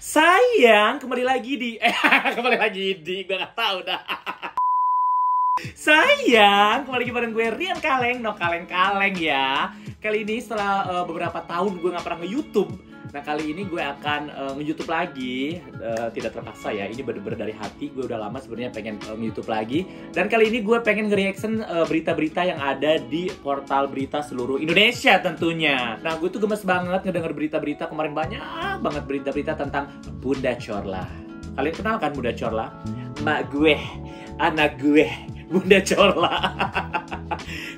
Sayang, kembali lagi di kembali lagi di gue gak tahu dah. Sayang, kembali lagi bareng gue Rian Kaleng, no kaleng-kaleng ya. Kali ini setelah beberapa tahun gue gak pernah nge-YouTube. Nah kali ini gue akan nge-YouTube lagi, tidak terpaksa ya. Ini bener-bener dari hati, gue udah lama sebenarnya pengen nge-YouTube lagi. Dan kali ini gue pengen nge-reaction berita-berita yang ada di portal berita seluruh Indonesia tentunya. Nah gue tuh gemes banget ngedenger berita-berita kemarin, banyak banget berita-berita tentang Bunda Chorla. Kalian kenal kan Bunda Chorla? Mak gue, anak gue, Bunda Chorla.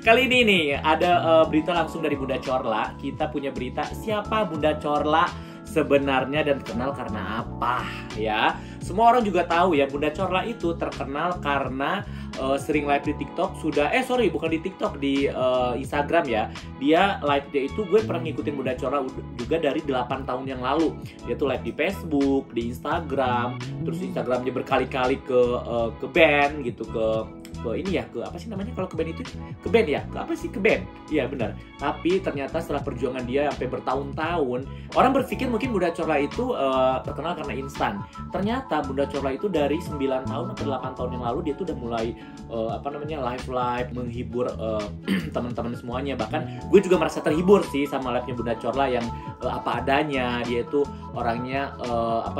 Kali ini nih ada berita langsung dari Bunda Chorla. Kita punya berita siapa Bunda Chorla sebenarnya dan terkenal karena apa ya. Semua orang juga tahu ya Bunda Chorla itu terkenal karena sering live di TikTok. Bukan di TikTok, di Instagram ya. Dia live-nya itu gue pernah ngikutin Bunda Chorla juga dari 8 tahun yang lalu. Dia tuh live di Facebook, di Instagram, terus Instagramnya berkali-kali ke band gitu, ke apa sih namanya kalau ke band itu? Ke band ya? Ke band? Iya benar. Tapi ternyata setelah perjuangan dia sampai bertahun-tahun, orang berpikir mungkin Bunda Chorla itu terkenal karena instan. Ternyata Bunda Chorla itu dari 9 tahun atau 8 tahun yang lalu dia tuh udah mulai live menghibur teman-teman semuanya. Bahkan gue juga merasa terhibur sih sama live-nya Bunda Chorla yang apa adanya. Dia itu orangnya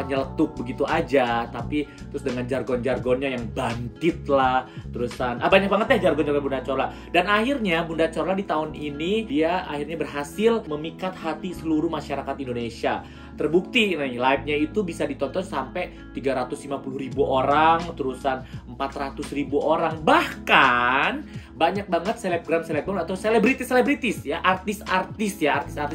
nyeletuk begitu aja, tapi terus dengan jargon-jargonnya yang bandit lah, terus banyak banget ya jargon-jargon Bunda Chorla. Dan akhirnya Bunda Chorla di tahun ini dia akhirnya berhasil memikat hati seluruh masyarakat Indonesia. Terbukti nih live-nya itu bisa ditonton sampai 350.000 orang, terusan 400.000 orang. Bahkan banyak banget selebgram atau selebritis ya, artis-artis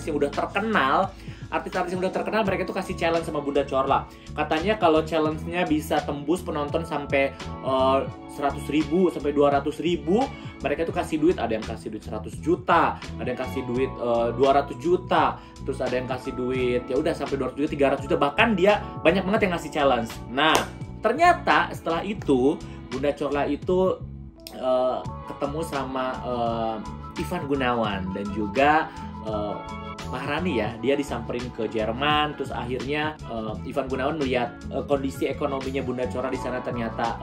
yang udah terkenal. Artis-artis yang udah terkenal mereka tuh kasih challenge sama Bunda Chorla. Katanya kalau challenge-nya bisa tembus penonton sampai 100.000 sampai 200.000, mereka tuh kasih duit. Ada yang kasih duit 100 juta, ada yang kasih duit 200 juta, terus ada yang kasih duit ya udah sampai 200 juta, 300 juta, bahkan dia banyak banget yang ngasih challenge. Nah, ternyata setelah itu Bunda Chorla itu ketemu sama Ivan Gunawan dan juga Maharani ya. Dia disamperin ke Jerman, terus akhirnya Ivan Gunawan melihat kondisi ekonominya Bunda Chorla di sana ternyata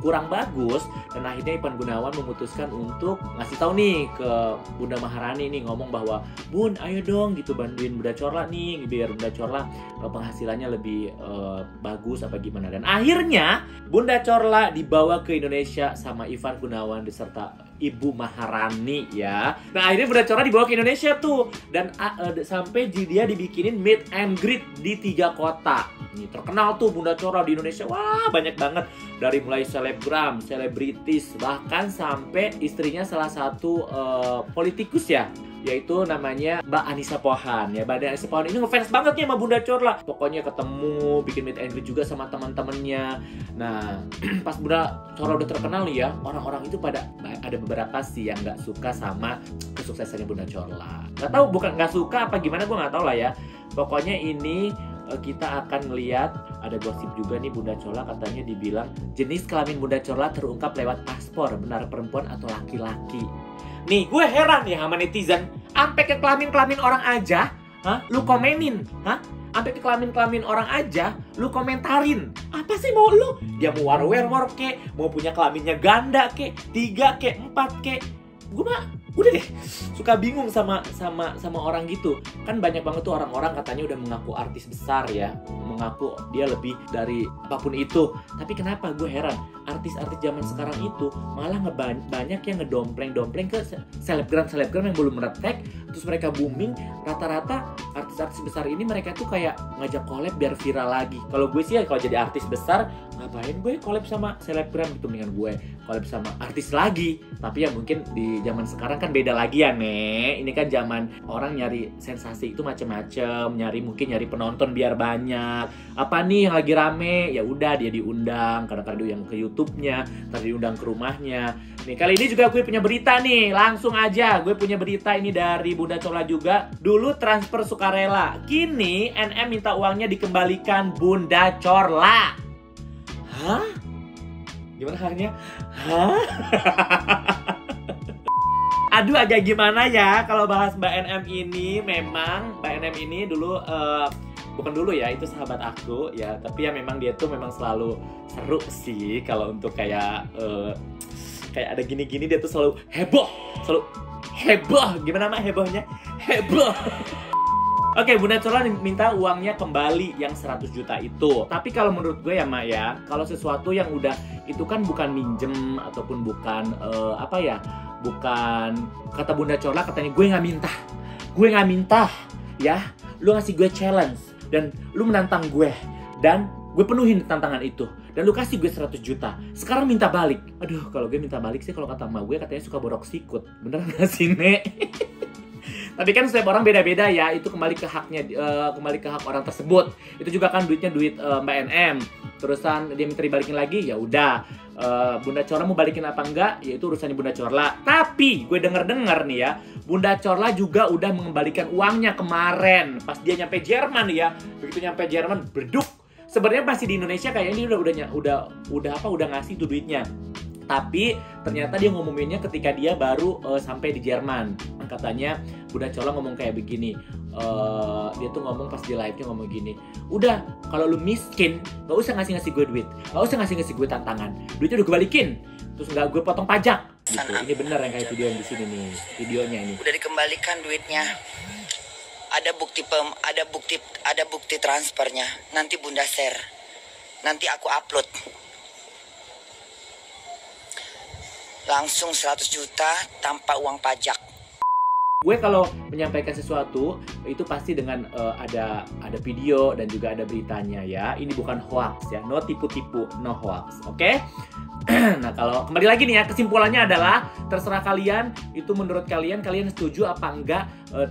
kurang bagus, dan akhirnya Ivan Gunawan memutuskan untuk ngasih tahu nih ke Bunda Maharani nih, ngomong bahwa Bun ayo dong gitu bantuin Bunda Chorla nih biar Bunda Chorla penghasilannya lebih bagus apa gimana. Dan akhirnya Bunda Chorla dibawa ke Indonesia sama Ivan Gunawan beserta Ibu Maharani ya. Nah akhirnya Bunda Chorla dibawa ke Indonesia tuh, dan sampai dia dibikinin meet and greet di 3 kota. Ini terkenal tuh Bunda Chorla di Indonesia. Wah banyak banget, dari mulai selebgram, selebritis, bahkan sampai istrinya salah satu politikus ya, yaitu namanya Mbak Anissa Pohan ya. Mbak Anissa Pohan ini ngefans banget nih sama Bunda Chorla. Pokoknya ketemu, bikin meet and greet juga sama teman-temannya. Nah pas Bunda Chorla udah terkenal nih ya, orang-orang itu ada beberapa sih yang nggak suka sama kesuksesannya Bunda Chorla. Nggak tahu, bukan nggak suka apa gimana, gue nggak tahu lah ya. Pokoknya ini kita akan ngeliat, ada gosip juga nih Bunda Chorla katanya dibilang jenis kelamin Bunda Chorla terungkap lewat paspor, benar perempuan atau laki-laki. Nih gue heran ya sama netizen, sampai ke kelamin-kelamin orang aja, lu komenin, sampai ke kelamin-kelamin orang aja, lu komentarin. Apa sih mau lu? Dia mau war kek, mau punya kelaminnya ganda kek, 3 kek, 4 kek. Gue mah udah deh suka bingung sama orang gitu. Kan banyak banget tuh orang-orang katanya udah mengaku artis besar ya, mengaku dia lebih dari apapun itu. Tapi kenapa gue heran, artis-artis zaman sekarang itu malah banyak yang ngedompleng ke selebgram yang belum meretek, terus mereka booming. Rata-rata artis-artis besar ini mereka tuh kayak ngajak collab biar viral lagi. Kalau gue sih ya, kalau jadi artis besar ngapain gue collab sama selebgram gitu, mendingan gue collab sama artis lagi. Tapi ya mungkin di zaman sekarang kan beda lagi ya Nek. Ini kan zaman orang nyari sensasi itu macem-macem, mungkin nyari penonton biar banyak. Apa nih yang lagi rame? Ya udah dia diundang, kadang-kadang diundang ke YouTube-nya, tadi diundang ke rumahnya. Nih kali ini juga gue punya berita nih, langsung aja gue punya berita ini dari Bunda Chorla juga. Dulu transfer sukarela, kini NM minta uangnya dikembalikan Bunda Chorla. Hah? Gimana halnya? Hah? Aduh agak gimana ya kalau bahas Mbak NM ini. Memang Mbak NM ini dulu bukan dulu ya, itu sahabat aku ya, tapi ya memang dia tuh memang selalu seru sih kalau untuk kayak ada gini-gini dia tuh selalu heboh. Gimana nama hebohnya? Heboh. Oke, Bunda Corla minta uangnya kembali yang 100 juta itu. Tapi kalau menurut gue ya, Mak ya, kalau sesuatu yang udah itu kan bukan minjem ataupun bukan bukan kata Bunda Corla katanya gue nggak minta ya, lu ngasih gue challenge dan lu menantang gue dan gue penuhin tantangan itu dan lu kasih gue 100 juta. Sekarang minta balik. Aduh, kalau gue minta balik sih kalau kata emak gue katanya suka borok sikut. Bener gak sih, Nek? Tapi kan setiap orang beda-beda ya, itu kembali ke haknya, kembali ke hak orang tersebut. Itu juga kan duitnya duit Mbak NM. Terusan dia minta dibalikin lagi, ya udah. Bunda Corla mau balikin apa enggak, ya itu urusannya Bunda Corla. Tapi gue denger nih ya, Bunda Corla juga udah mengembalikan uangnya kemarin pas dia nyampe Jerman ya. Begitu nyampe Jerman, berduk. Sebenarnya masih di Indonesia kayaknya dia udah ngasih tuh duitnya. Tapi ternyata dia ngomonginnya ketika dia baru sampai di Jerman. Katanya Bunda Corla ngomong kayak begini. Dia tuh ngomong pas di live-nya ngomong gini. Udah, kalau lu miskin, gak usah ngasih gue duit. Gak usah ngasih gue tantangan. Duitnya udah gue balikin. Terus gak gue potong pajak. Gitu. Ini bener yang kayak video yang di sini nih. Videonya ini. Udah dikembalikan duitnya. Ada bukti transfernya. Nanti Bunda share. Nanti aku upload. Langsung 100 juta tanpa uang pajak. Gue kalau menyampaikan sesuatu itu pasti dengan ada video dan juga ada beritanya ya. Ini bukan hoax ya, no tipu-tipu, no hoax, oke? Nah, kalau kembali lagi nih ya, kesimpulannya adalah terserah kalian, itu menurut kalian setuju apa enggak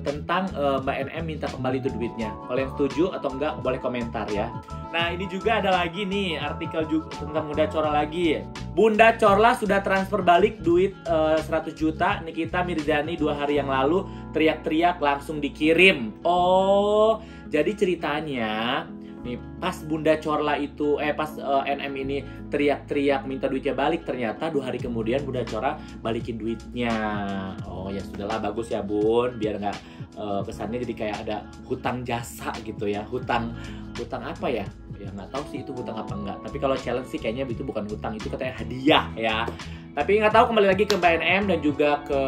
tentang Mbak NM minta kembali itu duitnya. Kalau yang setuju atau enggak boleh komentar ya. Nah, ini juga ada lagi nih artikel juga tentang Bunda Corla lagi. Bunda Corla sudah transfer balik duit 100 juta Nikita Mirzani 2 hari yang lalu, teriak-teriak langsung dikirim. Oh, jadi ceritanya nih pas Bunda Corla itu pas NM ini teriak-teriak minta duitnya balik, ternyata 2 hari kemudian Bunda Corla balikin duitnya. Oh ya sudahlah, bagus ya Bun, biar nggak kesannya jadi kayak ada hutang jasa gitu ya. Hutang apa ya? Ya nggak tahu sih itu hutang apa enggak. Tapi kalau challenge sih kayaknya itu bukan hutang, itu katanya hadiah ya. Tapi nggak tahu, kembali lagi ke Mbak NM dan juga ke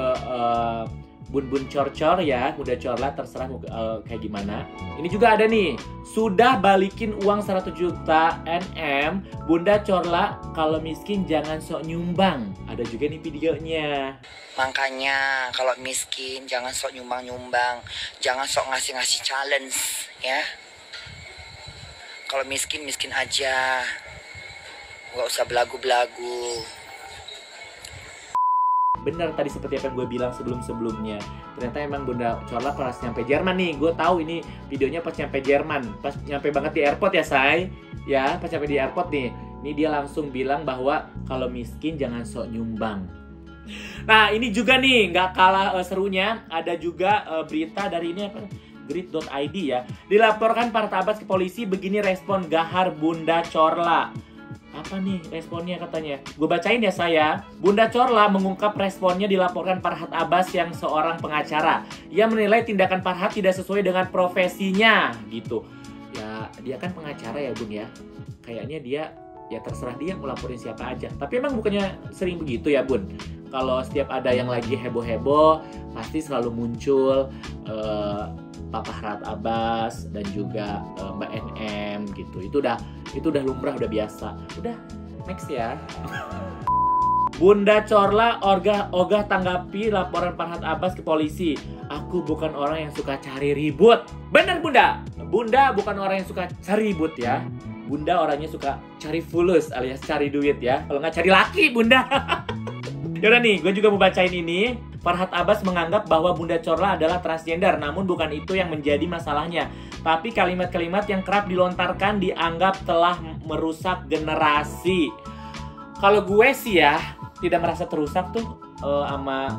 Bun Corcor ya, Bunda Corla terserah kayak gimana. Ini juga ada nih, sudah balikin uang 100 juta NM, Bunda Corla kalau miskin jangan sok nyumbang. Ada juga nih videonya. Makanya kalau miskin jangan sok nyumbang-nyumbang, jangan sok ngasih-ngasih challenge ya. Kalau miskin aja, nggak usah belagu-belagu. Bener tadi seperti apa yang gue bilang sebelumnya. Ternyata emang Bunda Corla pas nyampe Jerman nih. Gue tahu ini videonya pas nyampe Jerman. Pas nyampe banget di airport ya, Say. Ya, pas nyampe di airport nih. Ini dia langsung bilang bahwa kalau miskin jangan sok nyumbang. Nah, ini juga nih, nggak kalah serunya. Ada juga berita dari ini apa? Grid.id ya. Dilaporkan Farhat Abbas ke polisi, begini respon gahar Bunda Corla. Apa nih responnya katanya? Gue bacain ya saya. Bunda Corla mengungkap responnya dilaporkan Farhat Abbas yang seorang pengacara. Ia menilai tindakan Farhat tidak sesuai dengan profesinya gitu. Ya dia kan pengacara ya Bun ya. Kayaknya dia ya terserah dia mau laporin siapa aja. Tapi emang bukannya sering begitu ya Bun? Kalau setiap ada yang lagi heboh-heboh pasti selalu muncul Pak Farhat Abbas dan juga Mbak NM gitu. Itu udah lumrah, udah biasa. Udah, next ya. Bunda Corla ogah tanggapi laporan Farhat Abbas ke polisi. Aku bukan orang yang suka cari ribut. Bener Bunda. Bunda bukan orang yang suka cari ribut ya. Bunda orangnya suka cari fulus alias cari duit ya. Kalau nggak cari laki Bunda. Yaudah nih, gue juga mau bacain ini. Farhat Abbas menganggap bahwa Bunda Corla adalah transgender, namun bukan itu yang menjadi masalahnya. Tapi kalimat-kalimat yang kerap dilontarkan dianggap telah merusak generasi. Kalau gue sih ya, tidak merasa terusak tuh sama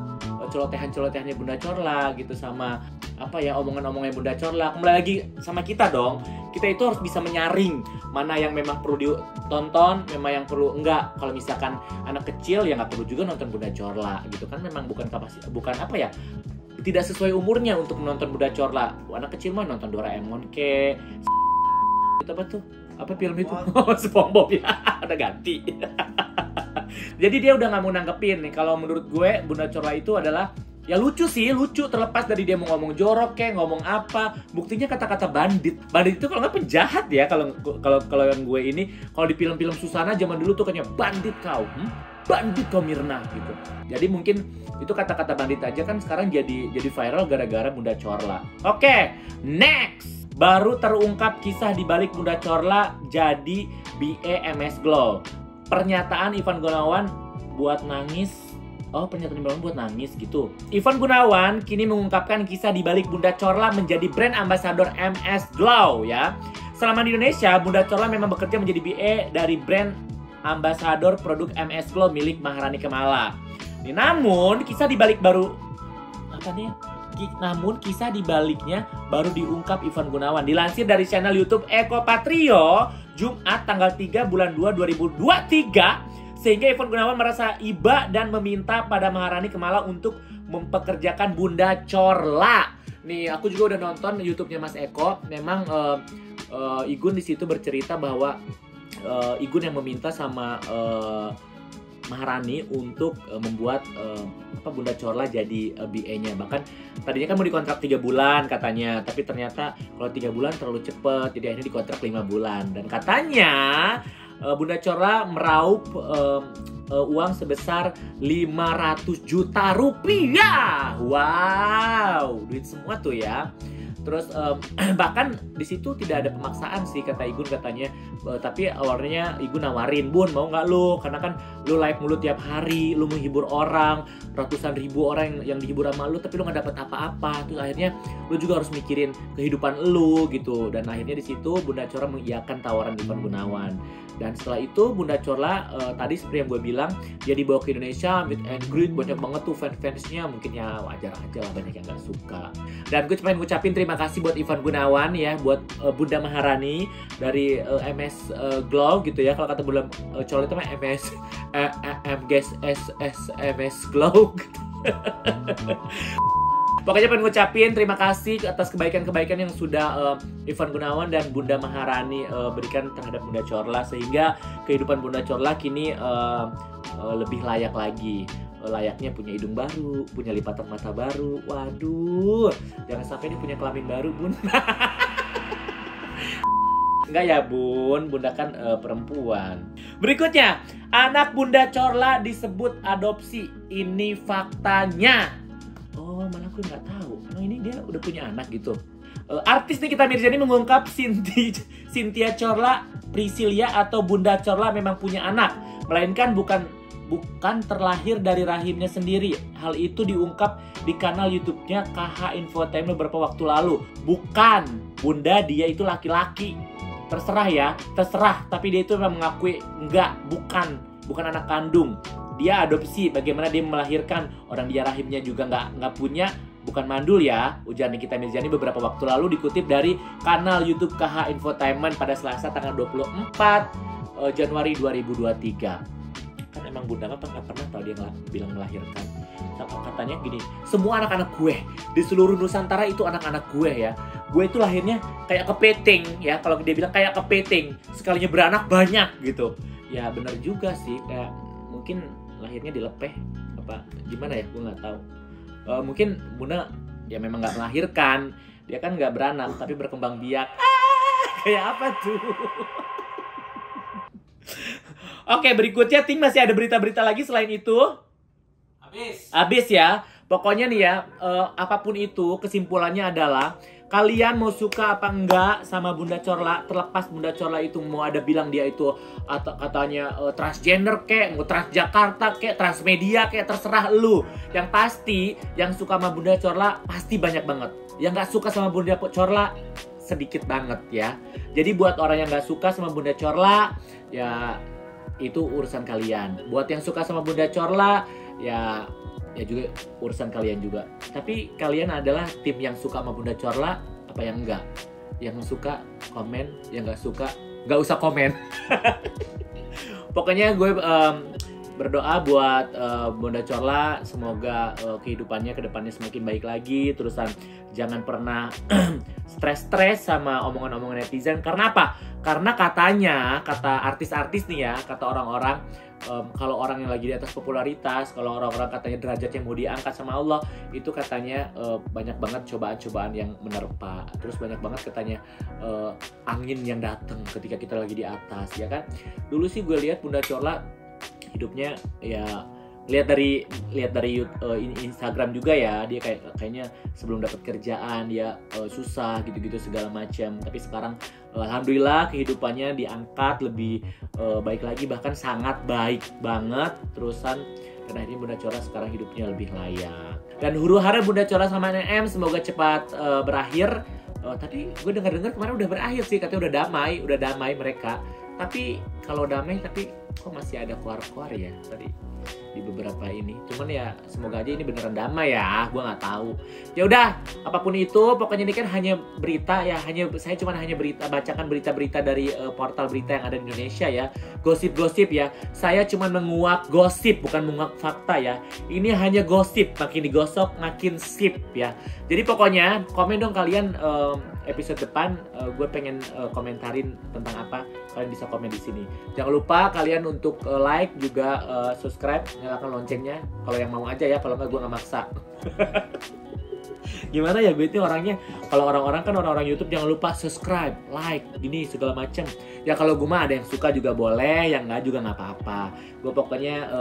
celotehan-celotehannya Bunda Corla gitu, sama apa ya omongan-omongan Bunda Corla. Kembali lagi sama kita dong. Kita itu harus bisa menyaring mana yang memang perlu ditonton, memang yang perlu enggak. Kalau misalkan anak kecil ya nggak perlu juga nonton Bunda Corla gitu kan, memang bukan apa ya, tidak sesuai umurnya untuk menonton Bunda Corla. Anak kecil mah nonton Doraemon itu apa tuh? Apa film itu? Oh, SpongeBob ya. Ada ganti. Jadi dia udah nggak mau nanggepin nih. Kalau menurut gue Bunda Corla itu adalah ya lucu sih, lucu terlepas dari dia mau ngomong jorok kayak ngomong apa. Buktinya kata-kata bandit. Bandit itu kalau nggak penjahat ya. Kalau yang gue ini, kalau di film-film Susana zaman dulu tuh kayaknya bandit kau, bandit kau Mirna gitu. Jadi mungkin itu kata-kata bandit aja kan sekarang jadi viral gara-gara Bunda Corla. Oke, next. Baru terungkap kisah di balik Bunda Corla jadi BA MS Glow. Pernyataan Ivan Gunawan buat nangis. Oh, pernyataan Ivan Gunawan buat nangis gitu. Ivan Gunawan kini mengungkapkan kisah di balik Bunda Corla menjadi brand ambassador MS Glow ya. Selama di Indonesia, Bunda Corla memang bekerja menjadi BA dari brand ambassador produk MS Glow milik Maharani Kemala. Namun, kisah di balik kisah di baliknya baru diungkap Ivan Gunawan. Dilansir dari channel YouTube Eko Patrio, Jumat tanggal 3 bulan 2 2023, sehingga Ivan Gunawan merasa iba dan meminta pada Maharani Kemala untuk mempekerjakan Bunda Corla. Nih, aku juga udah nonton YouTube-nya Mas Eko. Memang Igun di situ bercerita bahwa Igun yang meminta sama Maharani untuk membuat Bunda Corla jadi BA-nya. Bahkan tadinya kan mau dikontrak 3 bulan katanya, tapi ternyata kalau 3 bulan terlalu cepet, jadi akhirnya dikontrak 5 bulan. Dan katanya Bunda Corla meraup uang sebesar 500 juta rupiah. Wow, duit semua tuh ya. Terus bahkan di situ tidak ada pemaksaan sih kata Igun katanya. Tapi awalnya Igun nawarin, "Bun, mau nggak lu? Karena kan lu live mulu tiap hari, lu menghibur orang, ratusan ribu orang yang dihibur sama lu, tapi lu nggak dapat apa-apa." Terus akhirnya lu juga harus mikirin kehidupan lu gitu. Dan akhirnya di situ Bunda Corla mengiyakan tawaran Ivan Gunawan. Dan setelah itu Bunda Corla tadi seperti yang gue bilang, dia dibawa ke Indonesia, meet and greet, banyak banget tuh fans-fansnya. Mungkin ya wajar aja lah, banyak yang gak suka. Dan gue cuma ngucapin terima kasih buat Ivan Gunawan ya, buat Bunda Maharani dari MS Glow gitu ya. Kalau kata Bunda Corla itu mah MS Glow gitu. Pokoknya pengen ngucapin terima kasih atas kebaikan-kebaikan yang sudah Ivan Gunawan dan Bunda Maharani berikan terhadap Bunda Corla, sehingga kehidupan Bunda Corla kini lebih layak lagi. Layaknya punya hidung baru, punya lipatan mata baru. Waduh, jangan sampai dia punya kelamin baru, Bun. Enggak ya, Bun. Bunda kan perempuan. Berikutnya, anak Bunda Corla disebut adopsi. Ini faktanya. Oh, mana aku nggak tahu. Emang ini dia udah punya anak gitu. Artis Nikita Mirzani mengungkap Cynthia Corla Priscilia atau Bunda Corla memang punya anak, melainkan bukan terlahir dari rahimnya sendiri. Hal itu diungkap di kanal YouTube-nya KH Infotainment beberapa waktu lalu. Bukan, Bunda dia itu laki-laki. Terserah ya, terserah. Tapi dia itu memang mengakui bukan anak kandung. Dia adopsi. Bagaimana dia melahirkan, orang dia rahimnya juga nggak punya, bukan mandul ya. Ujar Nikita Mirzani beberapa waktu lalu dikutip dari kanal YouTube KH Infotainment pada Selasa tanggal 24 Januari 2023. Kan emang Bunda mah nggak pernah tahu dia bilang melahirkan. Katanya gini, semua anak-anak gue di seluruh Nusantara itu anak-anak gue ya. Gue itu lahirnya kayak kepiting ya. Kalau dia bilang kayak kepiting, sekalinya beranak banyak gitu. Ya benar juga sih, kayak mungkin lahirnya dilepeh apa gimana ya, gue nggak tahu. Mungkin Bunda ya memang nggak melahirkan, dia kan nggak beranak tapi berkembang biak. Kayak apa tuh? Oke, berikutnya Ting masih ada berita-berita lagi selain itu? Habis ya. Pokoknya nih ya, apapun itu kesimpulannya adalah kalian mau suka apa enggak sama Bunda Corla, terlepas Bunda Corla itu mau ada bilang dia itu atau katanya transgender kek, mau Transjakarta kek, Transmedia kek, terserah lu. Yang pasti yang suka sama Bunda Corla pasti banyak banget. Yang nggak suka sama Bunda Corla sedikit banget ya. Jadi buat orang yang nggak suka sama Bunda Corla ya itu urusan kalian. Buat yang suka sama Bunda Corla ya juga urusan kalian juga. Tapi kalian adalah tim yang suka sama Bunda Corla apa yang enggak? Yang suka komen, yang nggak suka nggak usah komen. Pokoknya gue berdoa buat Bunda Corla, semoga kehidupannya ke depannya semakin baik lagi. Terusan jangan pernah stres sama omongan-omongan netizen. Karena apa? Karena katanya, kata artis-artis nih ya, kata orang-orang, kalau orang yang lagi di atas popularitas, kalau orang-orang katanya derajatnya mau diangkat sama Allah, itu katanya banyak banget cobaan-cobaan yang menerpa. Terus banyak banget katanya angin yang datang ketika kita lagi di atas, ya kan? Dulu sih gue lihat Bunda Corla hidupnya ya, lihat dari Instagram juga ya, dia kayaknya sebelum dapat kerjaan dia susah gitu-gitu segala macam, tapi sekarang alhamdulillah kehidupannya diangkat lebih baik lagi, bahkan sangat baik banget terusan, dan akhirnya Bunda Corla sekarang hidupnya lebih layak. Dan huru-hara Bunda Corla sama NM semoga cepat berakhir. Tadi gue dengar kemarin udah berakhir sih, katanya udah damai mereka. Tapi kalau damai tapi kok masih ada keluar-keluar ya tadi di beberapa ini. Cuman ya semoga aja ini beneran damai ya, gue nggak tahu. Ya udah, apapun itu, pokoknya ini kan hanya berita ya, saya cuma hanya bacakan berita-berita dari portal berita yang ada di Indonesia ya, gosip-gosip ya. Saya cuma menguak gosip, bukan menguak fakta ya. Ini hanya gosip, makin digosok makin sip ya. Jadi pokoknya komen dong kalian episode depan, gue pengen komentarin tentang apa, kalian bisa komen di sini. Jangan lupa kalian untuk like juga, subscribe, nyalakan loncengnya kalau yang mau aja ya, kalau nggak gue nggak maksa. Gimana ya, gue itu orangnya, kalau orang-orang kan orang-orang YouTube jangan lupa subscribe, like, gini segala macam. Ya kalau gue mah ada yang suka juga boleh, yang nggak juga nggak apa-apa. Gue pokoknya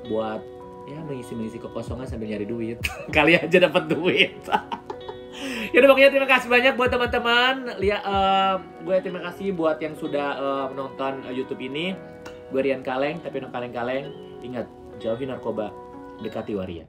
buat ya mengisi kekosongan sambil nyari duit. Kali aja dapat duit. Ya udah, pokoknya terima kasih banyak buat teman-teman. Gue terima kasih buat yang sudah menonton YouTube ini. Gue Rian Kaleng, tapi no kaleng-kaleng. Ingat, jauhi narkoba, dekati waria.